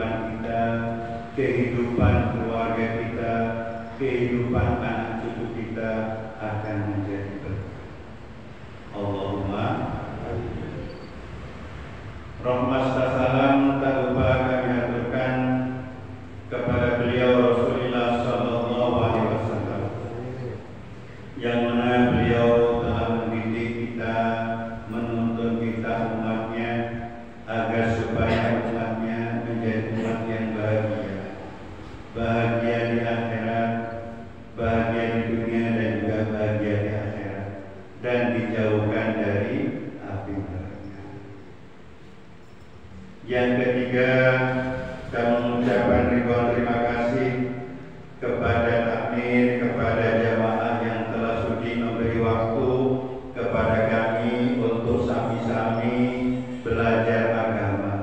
kehidupan kita, kehidupan keluarga kita, kehidupan anak cucu kita akan menjadi berkah. Allahumma rahmat salam tak lupa kami aturkan kepada beliau Rasulullah Sallallahu Alaihi Wasallam, yang mana beliau telah mendidik kita, menuntun kita umatnya agar supaya umatnya menjadi umat yang bahagia, bahagia di akhirat, bahagia di dunia dan juga bahagia di akhirat, dan dijauhkan dari api neraka. Yang ketiga, kami mengucapkan ribuan terima kasih kepada takmir, kepada jamaah yang telah sudi memberi waktu kepada kami untuk sami-sami belajar agama,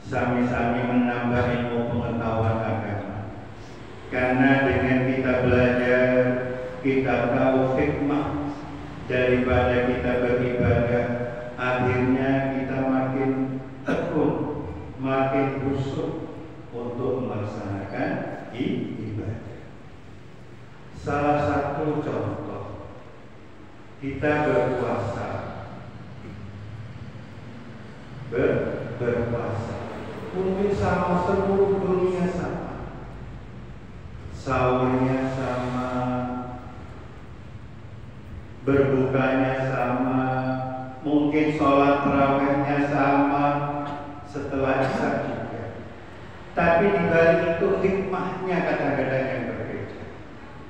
sami-sami menambah ilmu pengetahuan agama. Karena dengan kita belajar, kita tahu hikmah daripada kita beribadah, akhirnya kita makin tekun, makin khusyuk untuk melaksanakan ibadah. Salah satu contoh, kita berpuasa, berpuasa mungkin sama seluruh dunia sama, sahurnya sama, berbukanya sama, mungkin sholat tarawihnya sama, setelah isya juga. Tapi di balik itu hikmahnya kadang-kadang yang berbeda.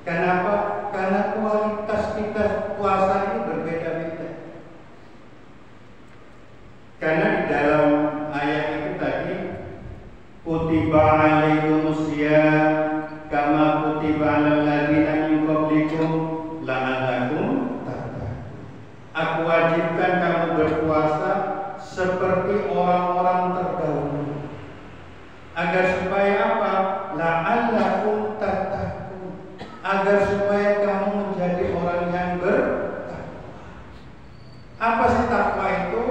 Kenapa? Karena kualitas kita puasa ini berbeda-beda. Karena di dalam ayat itu tadi, kutiba alaikumusiyam kama kutiba alal ladzina min qablikum la'allakum tattaqun. Aku wajibkan kamu berpuasa seperti orang-orang terdahulu, agar supaya apa? La'allakum tattaqun, agar supaya kamu menjadi orang yang bertakwa. Apa sih takwa itu?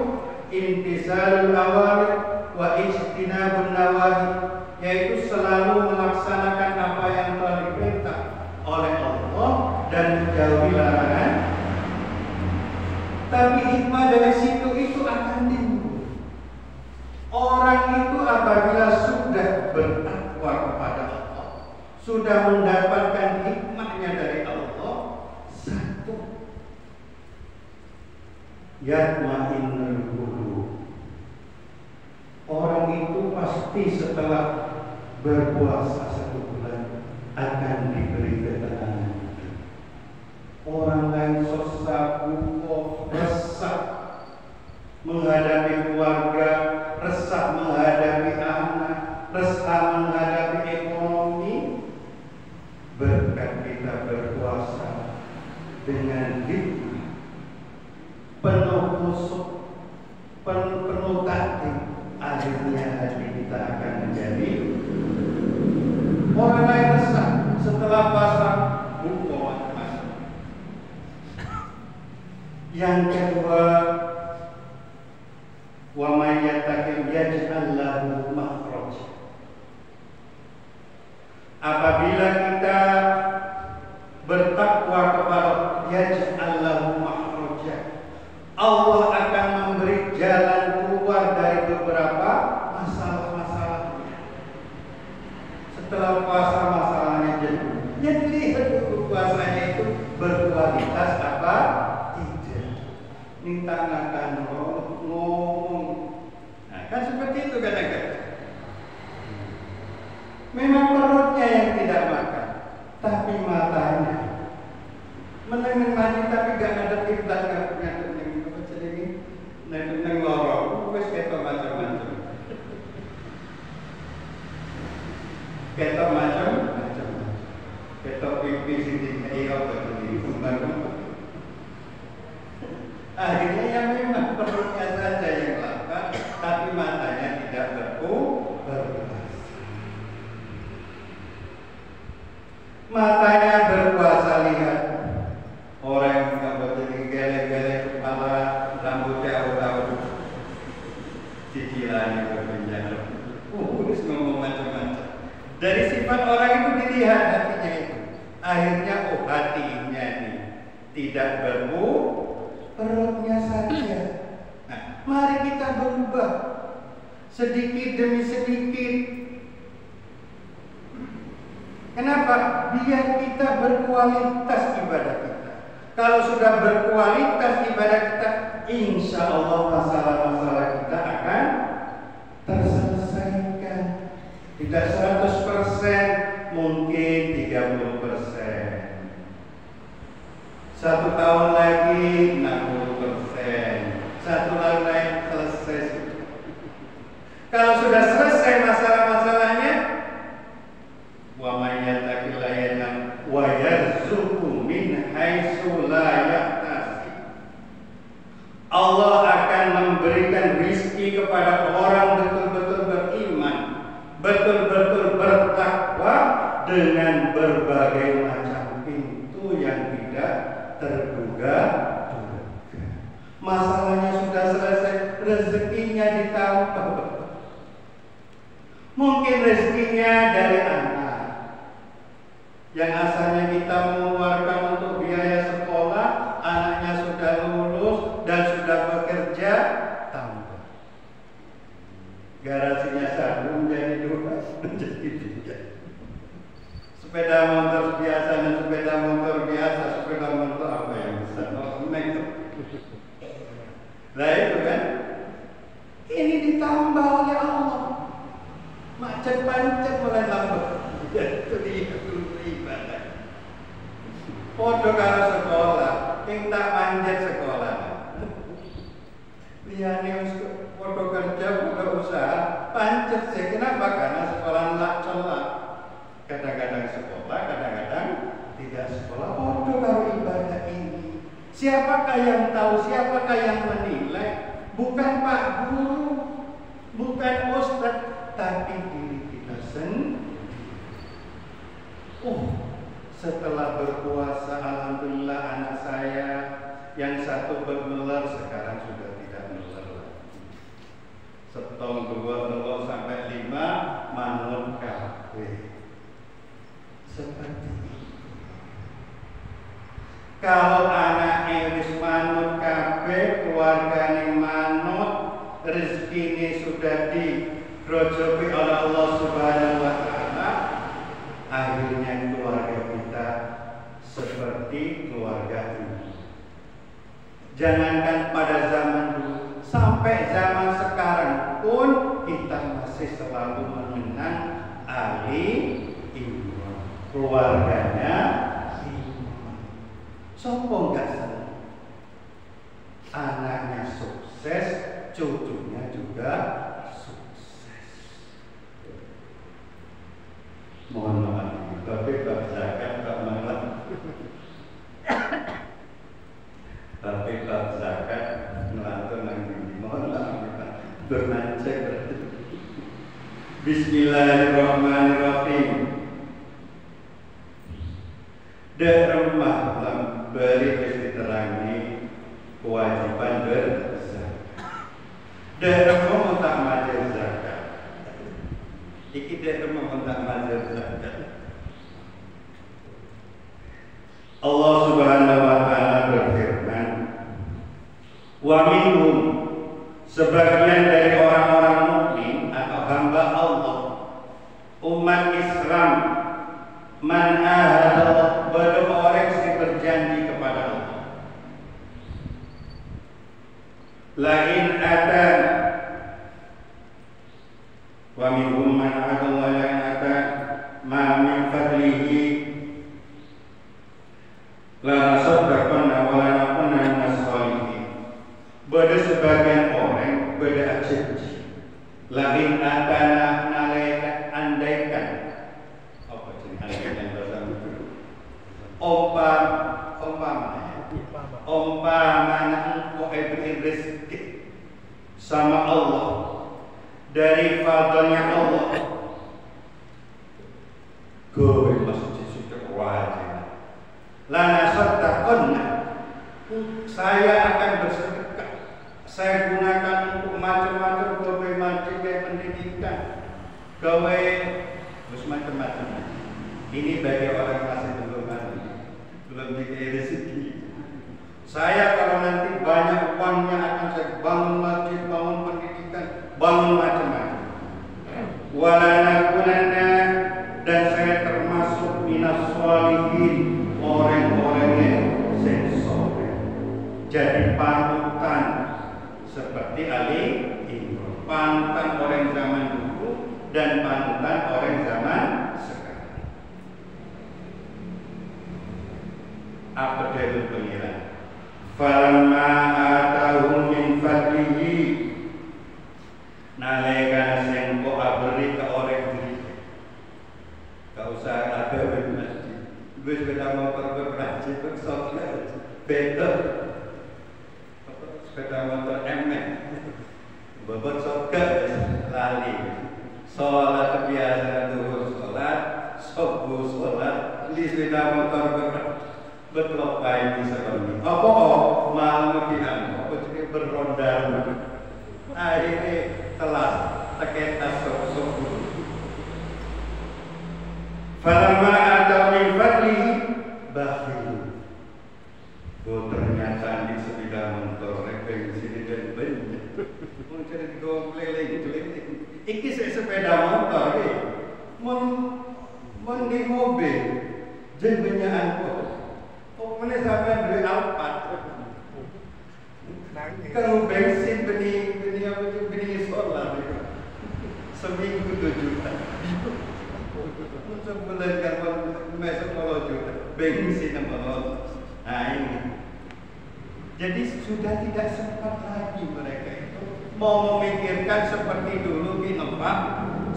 Imtisalul awamir wa ijtinabun nawahi, yaitu selalu melaksanakan apa yang telah diperintah oleh Allah dan menjauhi larangan. Tapi hikmah dari situ itu akan timbul. Orang itu apabila sudah bertakwa kepada Allah, sudah mendapatkan hikmahnya dari Allah, satu, yatma'innul qulub. Orang itu pasti setelah berpuasa 1 bulan akan diberi ketenangan. Orang lain susah, buku, resah menghadapi keluarga, resah menghadapi anak, resah menghadapi ekonomi. Berkat kita berpuasa dengan hikmah, penuh khusyuk, penuh takdir, akhirnya hati kita akan menjadi. Orang lain resah setelah puasa, buku macam-macam. Yang kedua, wa may yattaqi yaj'al lahu makhraja. Apabila kita bertakwa kepada yaj'al lahu makhraja, Allah akan memberi jalan keluar dari beberapa masalah-masalahnya. Setelah puasa masalahnya jadi lihat dulu puasanya itu berkualitas apa? Minta makan, ngomong. Nah, kan seperti itu kadang-kadang. Memang perutnya yang tidak makan, tapi matanya meneng-meneng tapi gak ada kiblat, gak punya teneng. Apa jadi ini? Neng lorong, wes ketok macam-macam. Ketok macam-macam. Ketok pipi sini, iya betul ini. Akhirnya yang memang perutnya saja yang lapar, tapi matanya tidak berpuasa. Matanya berpuasa, lihat orang yang nggak jadi gele-gele kepala, rambutnya tahu cicilannya berbenjang. Terus ngomong macam Dari sifat orang itu dilihat hatinya itu. Akhirnya hatinya ini tidak berbu, perutnya saja. Nah, mari kita berubah sedikit demi sedikit. Kenapa? Biar kita berkualitas ibadah kita. Kalau sudah berkualitas ibadah kita, insya Allah masalah-masalah kita akan terselesaikan. Tidak 100%, mungkin 30%. 1 tahun lagi 60%. 1 tahun lagi selesai. Kalau sudah selesai masalah-masalahnya, wa may yattaqillaha wa yarzuqhu min haitsu la yahtasib. Allah akan memberikan rizki kepada orang betul-betul beriman, betul-betul bertakwa dengan berbagai macam pintu yang tidak terduga-duga. Masalahnya sudah selesai, rezekinya ditambah. Mungkin rezekinya dari anak yang asalnya kita mengeluarkan untuk biaya sekolah, anaknya sudah lulus dan sudah bekerja, tambah. Garasinya 1 menjadi 2, menjadi 3. Sepeda motor biasa dan sepeda motor biasa, sepeda motor apa yang besar? Nah itu kan, ini ditambah oleh Allah. Macet-macet mulai lambat. Itu dia ibadah. Podo karo sekolah, yang tak manjat sekolah. Liyane wis podo kerja, podo usaha, pancet sih. Kenapa? Karena sekolah nggak celak. Kadang-kadang sekolah, kadang-kadang tidak sekolah. Podo karo ibadah ini. Siapakah yang tahu? Siapakah yang menilai? Bukan Pak Guru, bukan Ustadz, tapi diri kita sendiri. Setelah berpuasa, alhamdulillah anak saya yang satu bermelar sekarang sudah tidak melar lagi. Setong 2 telur sampai 5 manut kabeh. Seperti itu. Kalau anaknya wis manut kabeh, keluargane manut, rezekine sudah digrojoki oleh Allah Subhanahu wa taala, akhirnya keluarga kita seperti keluarga ini. Jangankan pada zaman dulu, sampai zaman sekarang pun kita masih selalu mengenang ahli iman, keluarganya iman. Sopo enggak senang anaknya sukses, cucunya juga sukses. Mohon maaf, tapi bab zakat tak malam. Tapi bab zakat ngelantun lagi. Mohon maaf, bermancing. Bismillahirrahmanirrahim. Dan rumah beri diterangi kewajiban berzakat. Dan rumah tak majer zakat. Iki dia meminta majer zakat. Allah Subhanahu wa taala berfirman, "Wa minhum," sebagian dari orang-orang mukmin atau hamba Allah, umat Islam, man ahada, orang yang berjanji kepada Allah, lain ada wa minhum man ahada lain ada ma min fadlihi la sadaqana wa la nakuna minas sholihin. Bada sebagian orang beda janji, lain ada nalaikan andaikan apa jenis andaikan bahasa umpamanya engkau beri rezeki terus macam-macam. Ini bagi orang masih belum dikasih rezeki. Saya kalau nanti banyak uangnya akan saya bangun masjid, bangun pendidikan, bangun macam-macam. Walanakunanna, dan saya termasuk minas sholihin, orang-orang yang soleh. Jadi panutan seperti Ali Imran, panutan orang zaman dulu dan panutan orang zaman sekarang. Apa dalil pengiran? Falamma atahum min fadlihi, nalekana sing kok aberi ke orang diri. Kau usah ada masjid. Gue sepeda motor berkerajin bersoknya better. Sepeda motor emek. Bobot soka lali. Sholat kebiasaan duhur sholat, subuh sholat, di sepeda motor betlok kain di sekolah. Apa malam kebiasaan? Apa jadi berronda? Akhirnya telas teketas subuh. Falamma atau min fadlihi bakhil. Oh ternyata di sepeda motor bensin dan banyak. Mau cari keliling. Iki sepeda motor mon di mobil jen banyakan kok. Oh mana sampai beli Alphard. Kalau bensin benih solar seminggu 2 juta. Untuk bulan kan masuk 10 juta bensin apa? Nah ini. Jadi sudah tidak sempat lagi mereka itu mau memikirkan seperti dulu di tempat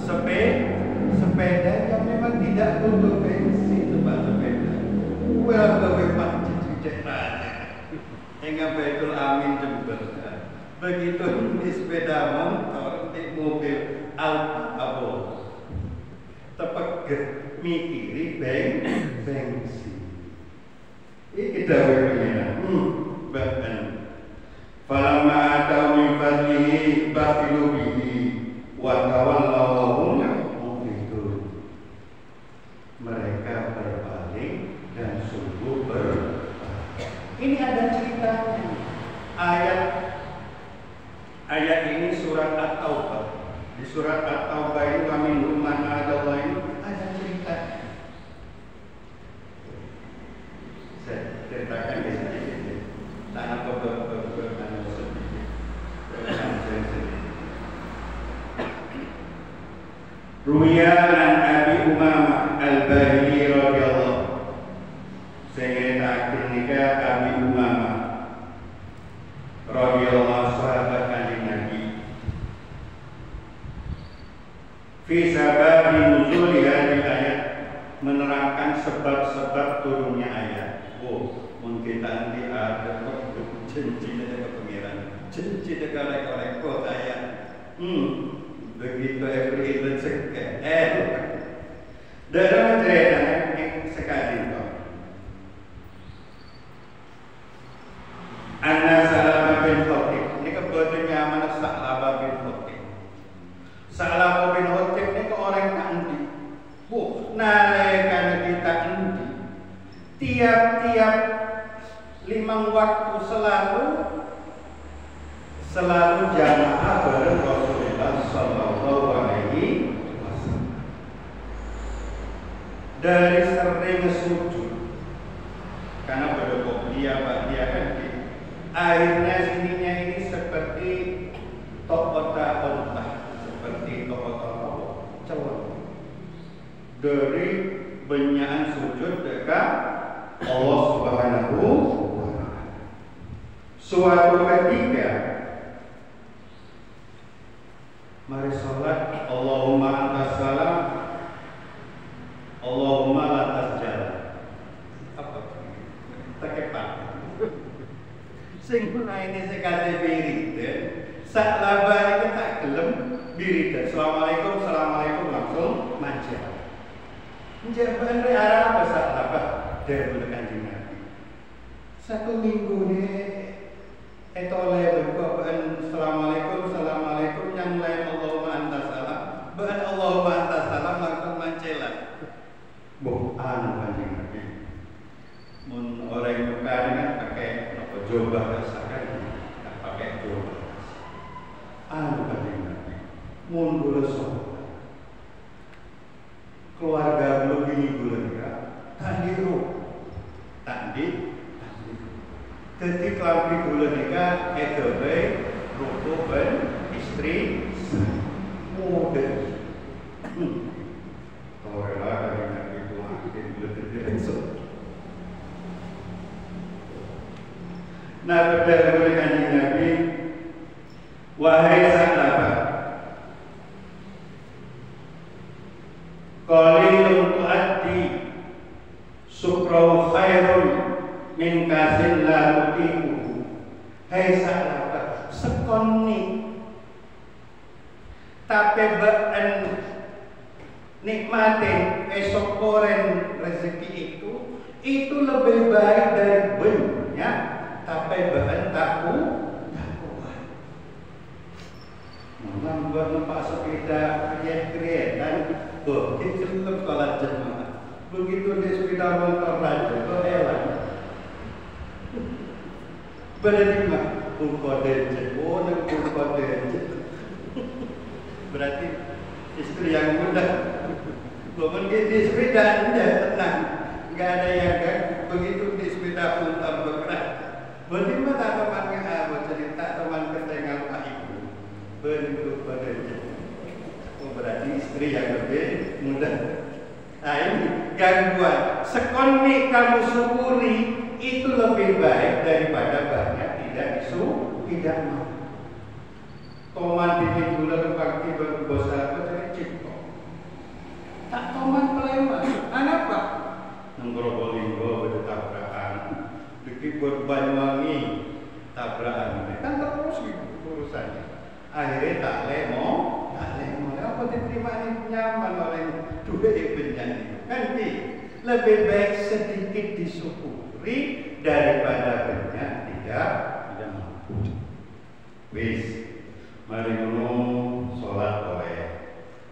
sepeda yang memang tidak butuh bensin, tempat sepeda. Berapa cuci aja. Hingga Baitul Amin Jember. Begitu di sepeda motor, di mobil Alphard, tepat mikiri bensin. Ini kita berpikir. Bahkan falamma atau min fadlihi bakhilu bihi wa tawallaw hum mu'ridun. Mereka berbalik dan sungguh ini ada ceritanya. Ayat ini surat At-Taubah. Di surat At-Taubah ini wa minhum man adallah ini ada ceritanya. Saya ceritakan di sini. Tanah Ruya an Abi Umamah Al-Bahili radhiyallahu. Saya tak nikah Abi Umamah radhiyallahu sahabat kanjeng Nabi. Fi sababi nuzul hadhihi ayat, menerangkan sebab-sebab turunnya ayat. Oh, mungkin nanti ada janji dengan pengiran, janji dengan rekor ayat. Begitu every event dalam cerita sekali itu. Anna Salama bin Khatib, ini kebetulannya mana Salama bin Khatib. Salama bin Khatib ini ke orang kandi. Nalaikan kita endi. Tiap-tiap 5 waktu selalu jamaah bareng Rasulullah Sallallahu Alaihi Wasallam. Dari sering sujud karena berdokok dia kan akhirnya sininya ini seperti tokota-tokota, seperti tokota celok dari banyakan sujud dekat Allah Subhanahu wa Ta'ala. Suatu ketika mari sholat, Allahumma antas salam, Allahumma lantas jalan. Apa? Tekepan. Sing ini sekali wirid, sak labari kita tak gelem wirid. Assalamualaikum, assalamualaikum langsung manja. Menjaban arah apa sak labah dari Kanjeng Nabi. 1 minggu ini etole berkobaan assalamualaikum, assalamualaikum yang lain Allahumma antas salam, bahan Allahumma antas salam langsung manja anu Kanjeng Nabi. Mun orang Mekah kan pakai apa jubah rasakan, tak pakai jubah. Anu Kanjeng Nabi. Mun kula sahabat. Keluarga belum ini kula tak diru. Tak di. Jadi kelambi kula nika edowe ruko ben istri muda. Orang Kanjeng Nabi itu makin besok. Nah, berbeda oleh Kanjeng Nabi, wahai sahabat, qalilun tu'addi syukrahu khairun min kasin la tutiku. Hai sahabat, sekoni tapi baan nikmatin esok koren rezeki itu lebih baik dari banyak tapi baan takuan. Memang buat numpak sepeda kriet-krietan kita tetap kalah jemaah. Begitu di sepeda motor raja kok elang berarti mah kode jebon kode berarti istri yang muda. Belum di sepeda aja tenang, nggak ada yang kan begitu di sepeda pun tak bergerak. Berarti mah tak teman cerita teman ketengal pak ibu bentuk pada berarti istri yang lebih muda. Nah ini gangguan. Sekoni kamu syukuri itu lebih baik daripada banyak tidak mau. Toman di bulan pagi berbosa apa jadi cipto. Tak toman Palembang. Kenapa? Nenggrobolinggo bertabrakan. Bikin Banyuwangi tabrakan. Kan terus urusannya. Akhirnya tak lemo. Apa diterima ini nyaman oleh duit penyanyi? Kan lebih baik sedikit disyukuri daripada banyak tidak mampu. Wis, mari ngono sholat oleh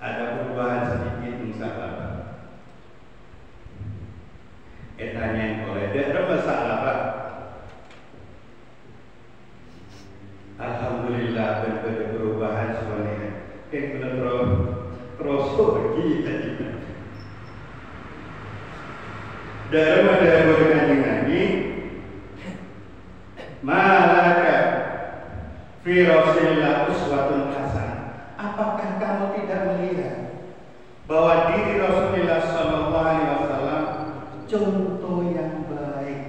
ada perubahan sedikit insyaallah. Etanya oleh ada masalah Pak. Alhamdulillah berbeda perubahan sebenarnya. Belum terosok kita daripada Kanjeng Nabi malaka fi Rasulillah uswatun hasanah. Apakah kamu tidak melihat bahwa diri Rasulullah sallallahu alaihi wasallam contoh yang baik?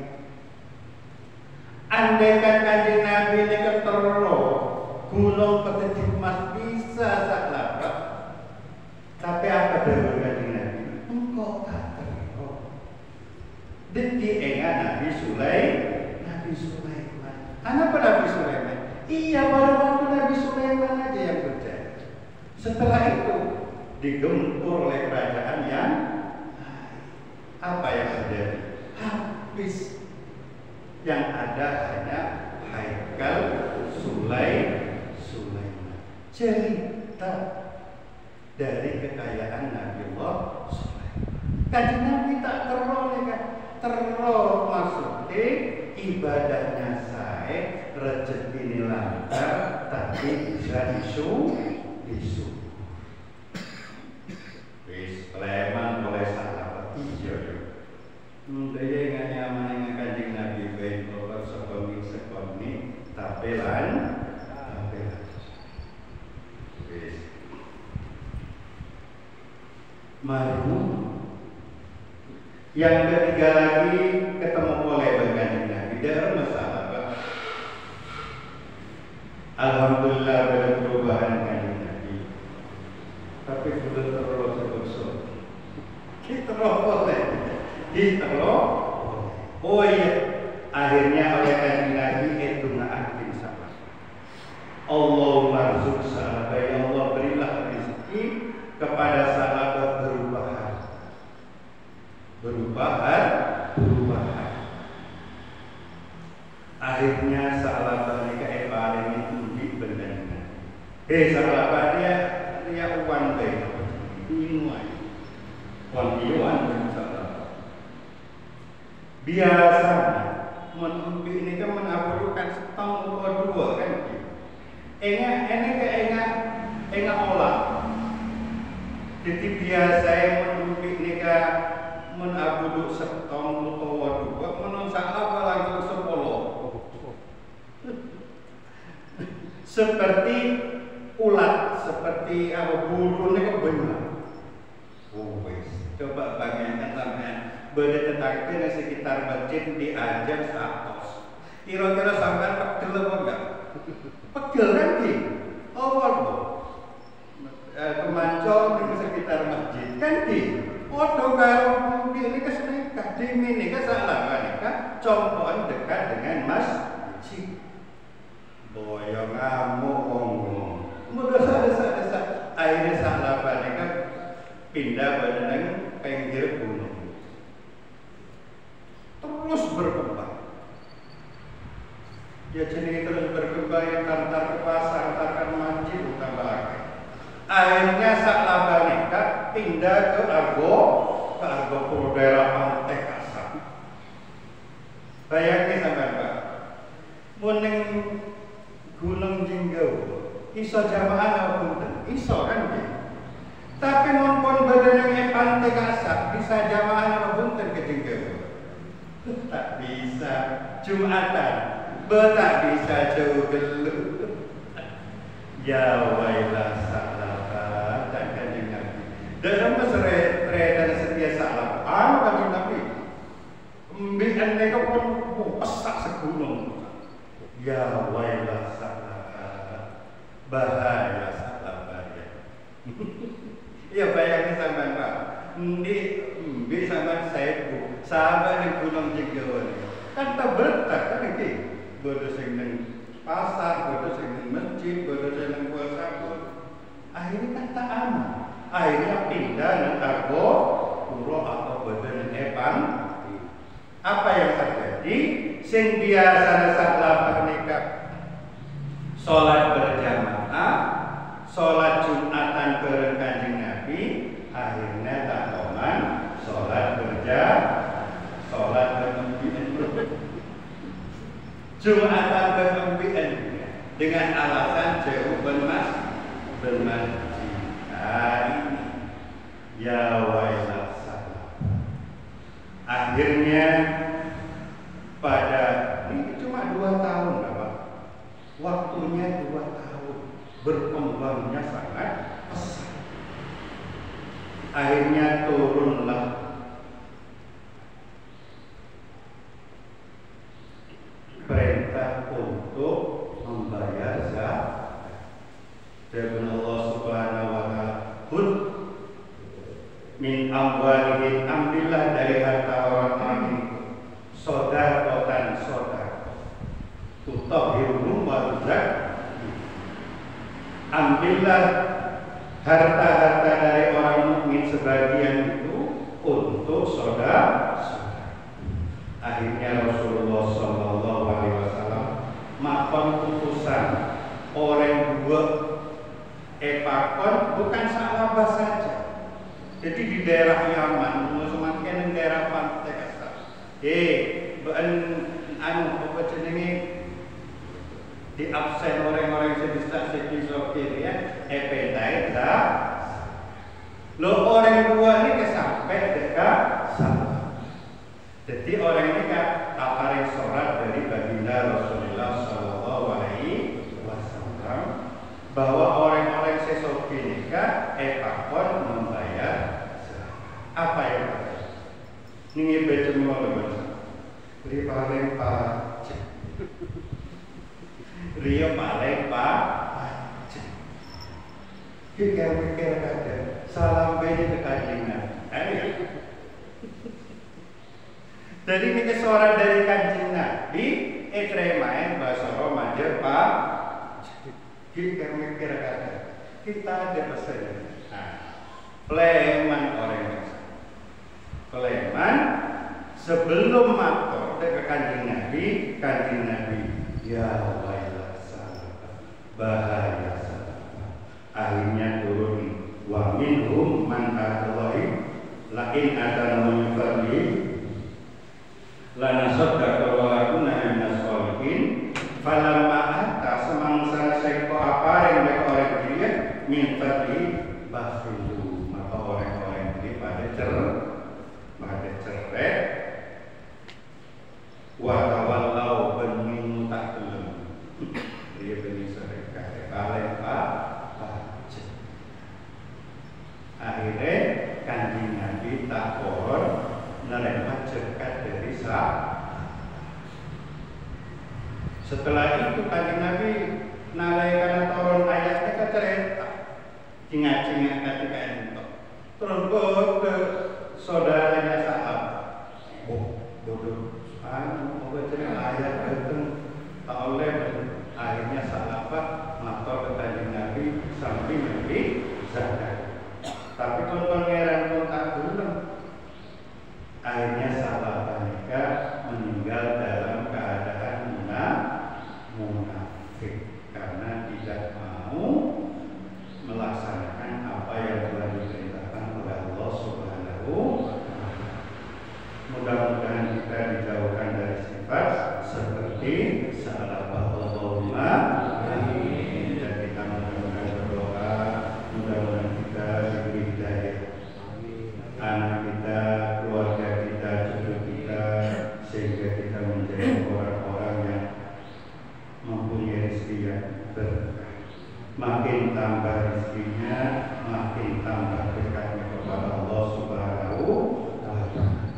Andaikan Kanjeng Nabi ini keterlaluan gunung petir mas bisa salah, tapi apa dari Kanjeng Nabi? Engkau tak terlalu. Jadi enggak Nabi Sulaiman. Kenapa Nabi Sulaiman? Iya, pada waktu Nabi Sulaiman aja yang berjaya. Setelah itu digempur oleh kerajaan yang apa yang terjadi? Habis. Yang ada hanya Haikal Sulaiman. Cerita dari kekayaan Nabiullah Sulaiman. Kanjeng Nabi tak terlalu kan? Terlalu maksudnya ibadahnya saya rezeki lancar tapi bisa isu. Wis Sulaiman boleh salah hijau. Mundaya nggak nyaman dengan Kanjeng Nabi ben kalau sekoni tapi lan. Mari yang ketiga lagi ketemu oleh Kanjeng Nabi dalam masalah Pak. Alhamdulillah ada perubahan Kanjeng Nabi. Tapi belum terlalu sebesar. Kita loh. Oh iya, akhirnya oleh Kanjeng Nabi itu ngaatin sahabat. Allahumma rizuk sahabat, ya Allah berilah rezeki kepada sahabat perubahan. Akhirnya sahabat mereka paling itu dibenarkan. Sahabat dia uang baik, inuan, uang iuan sahabat. biasanya menumpi ini kan menaburkan setong atau dua kan enggak olah. Jadi biasa menumpi ini kan menabuduk setong atau dua menurut salah langsung 10 seperti ulat, seperti bulu ini benar. Coba bayangkan sampean bertetangga di sekitar masjid diajak 100. Kira-kira sampean pegel apa enggak? Pegel kan ki? Awal kemancong di sekitar masjid kan ki? Odo karo ini kesenengah ini kan salah kan? Contohnya dekat dengan masjid. Boyong ngamuk ngomong. Mudah desa akhirnya salah kan pindah badan pinggir gunung. Terus berkembang. Ya jenenge terus berkembang yang antar ke pasar, antar ke masjid, tambah lagi. Akhirnya salah badan pindah ke Argo daerah Pantai Kasar. Bayangin sampai Pak. Muning Gunung Jinggau, iso jamaah apa iso kan gitu. Tapi mumpun badan yang Pantai Kasar bisa jamaah apa ke Jinggau. Tak bisa Jumatan, tak bisa jauh gelu. Ya wailah salah tak kanjeng Nabi. Dalam dan setia salah. Kanjeng Nabi. Mbien mereka pun pesak segunung. Ya wailah salah bahaya salah bahaya. Ya bayangin sampai Pak. Di sampai saya sahabat di Gunung Jinggau kan tak bertak kan ini. Bodoh sing nang pasar, bodoh sing nang masjid, bodoh sing nang puasa. Akhirnya kan tak aman. Akhirnya pindah nang Argo Puro atau badan Epan. Apa yang terjadi? Sing biasa salah nikah sholat berjamaah, sholat Jumatan bareng Kanjeng Nabi, akhirnya tak toman sholat sholat berempian Jumatan berempian dengan alasan jauh bermasjid. Ini ya wailah salah. Akhirnya pada ini cuma 2 tahun Bapak. Waktunya 2 tahun. Berkembangnya sangat pesat. Akhirnya turunlah perintah untuk membayar zakat. Dan Allah Subhanahu wa taala min amwalihim ambillah dari harta orang ini sodakotan tutahhiruhum wa zakki. Ambillah harta-harta dari orang mukmin sebagian itu untuk sedekah. Akhirnya Rasulullah Shallallahu Alaihi Wasallam makan putusan orang dua pakon bukan salah saja. Jadi di daerah Yaman, semakin di daerah Pantai Kasar. Apa jenenge di absen orang-orang sebesar sekisokir ya, pentai dah. Lo orang dua ini sampai dekat sama. Jadi orang ini kan aparat sholat dari baginda Rasulullah Shallallahu Alaihi Wasallam bahwa orang-orang sekisokir ini kan pakon membayar apa yang ada? Ini baca mulai Rio paling pajak. Rio paling pajak. Pikir-pikir ada salam beda kekajian. Jadi ini suara dari Kanjeng Nabi, main bahasa Romaja Pak. Pikir-pikir ada. Kita ada pesan. Pleman orang Pleman sebelum matur ke Kanjeng Nabi ya wailah salah bahaya salah. Akhirnya turun wa minhum man atallahi la in atana min fadli menerima zakat dari sah. Setelah itu Kanjeng Nabi nalaikan turun ayatnya ke cerita cinga-cinga ketika itu terus ke saudaranya sahabat bodoh mau cerita ayat itu tak oleh akhirnya sahabat matur ke Kanjeng Nabi sampai memberi zakat. Tapi kalau pangeran pun tak belum, akhirnya sahabat mereka meninggal dalam keadaan munafik karena tidak mau melaksanakan apa yang telah diperintahkan oleh Allah Subhanahu wa Ta'ala. Mudah-mudahan kita dijauhkan dari sifat seperti salah Allahumma amin. Dan kita mudah-mudahan berdoa, mudah-mudahan kita diberi hidayah. Anak kita, keluarga kita, cucu kita, sehingga kita menjadi orang-orang yang mempunyai rezeki yang berkah. Makin tambah rezekinya, makin tambah dekatnya kepada Allah Subhanahu wa Ta'ala.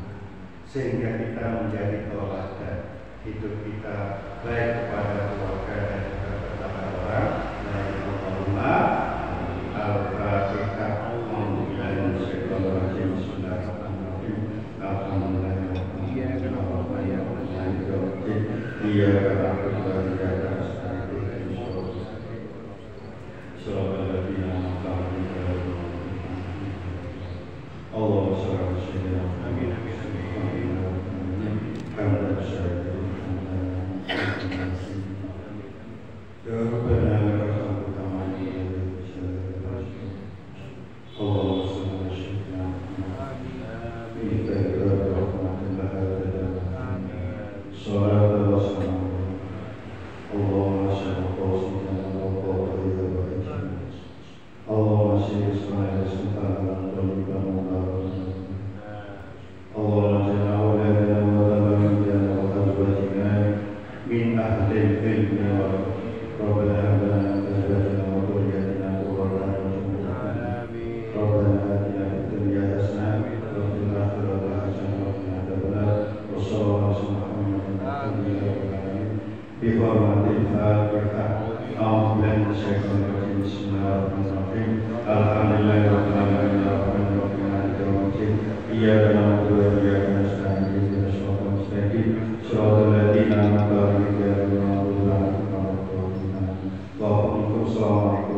Sehingga kita menjadi teladan hidup kita baik kepada keluarga dan juga kepada orang lain. Allahumma al-Fatihah. Assalamualaikum